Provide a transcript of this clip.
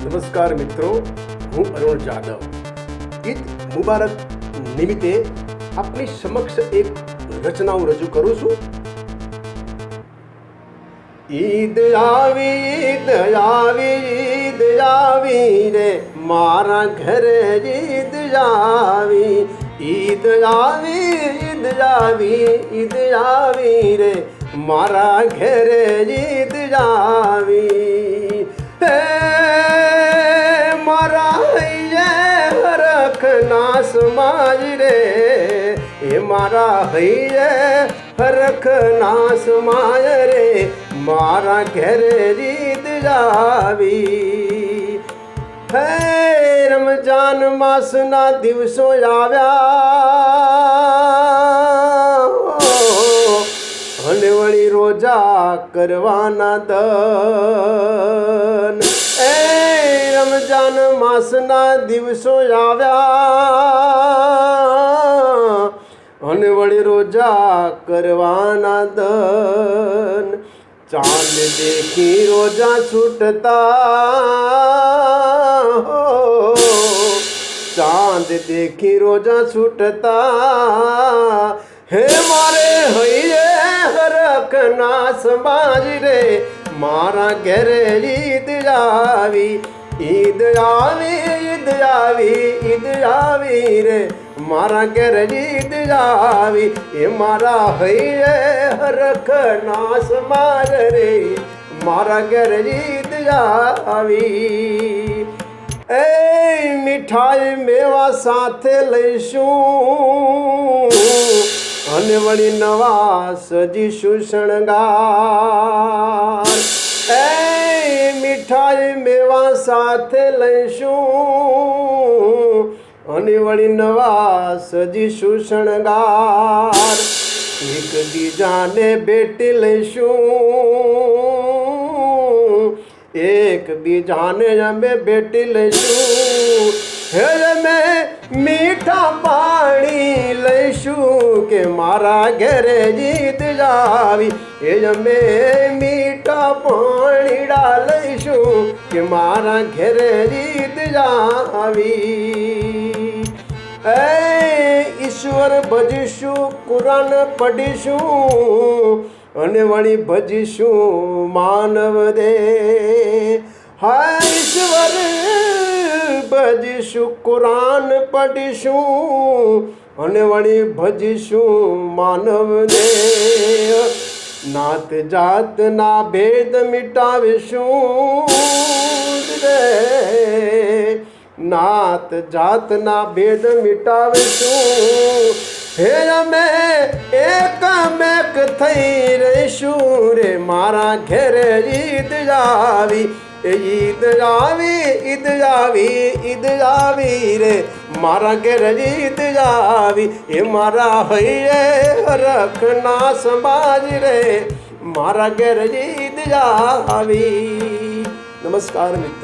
નમસ્કાર મિત્રો, હું અરુણ જાદવ ઈદ મુબારક નિમિત્તે આપની સમક્ષ એક રચના હું રજૂ કરું છું. ઈદ આવી, ઈદ આવી, ઈદ આવી રે મારા ઘરે ઈદ આવી. ઈદ આવી, ઈદ આવી, ઈદ આવી રે મારા ઘરે ઈદ આવી. હે મારા હૈયે હરખના સમાજ રે, એ મારા હૈયે હરખના સમાજ રે મારા ઘરે ઈદ આવી. હે રમજાન માસના દિવસો આવ્યા અને વળી રોજા કરવાના દન. એ રમજાન માસના દિવસો આવ્યા અને વળી રોજા કરવાના દન. ચાંદ દેખી રોજા છૂટતા, ચાંદ દેખી રોજા છૂટતા. હે મારે હૈયે હરખના સમાજ રે મારા ઘરે ઈદ આવી. ઈદ આવી, ઈદ આવી, ઈદ આવી રે મારા ઘરે ઈદ આવી. એ મારા હૈયે હરખના સમાજ રે મારા ઘરે ઈદ આવી. એ મીઠાઈ મેવા સાથે લઈશું અને વળી નવા સજીશું શણગાર. એ મીઠાઈ મેવા સાથે લઈશું અને વળી નવા સજીશું શણગાર. એકબીજાને ભેટી લઈશું, એકબીજાને અમે ભેટી લઈશું. હે અમે મીઠા પાણી લઈશું કે મારા ઘરે ઈદ આવી. એ અમે મીઠા પાણીડા લઈશું કે મારા ઘરે ઈદ આવી. એ ઈશ્વર ભજીશું, કુરાન પઢીશું અને વળી ભજીશું માનવ દેહ. હા ઈશ્વર ભજીશું, કુરાન પઢીશું અને વળી ભજીશું માનવ દેહ. નાત જાતના ભેદ મિટાવીશું રે, નાત જાતના ભેદ મિટાવીશું. હે અમે એકમેક થઈ રહીશું રે મારા ઘરે ઈદ આવી. ઈદ આવી, ઈદ આવી, ઈદ આવી રે મારા ઘરે ઈદ આવી. એ મારા હૈયે હરખના સમાજ રે મારા ઘરે ઈદ આવી. નમસ્કાર મિત્રો.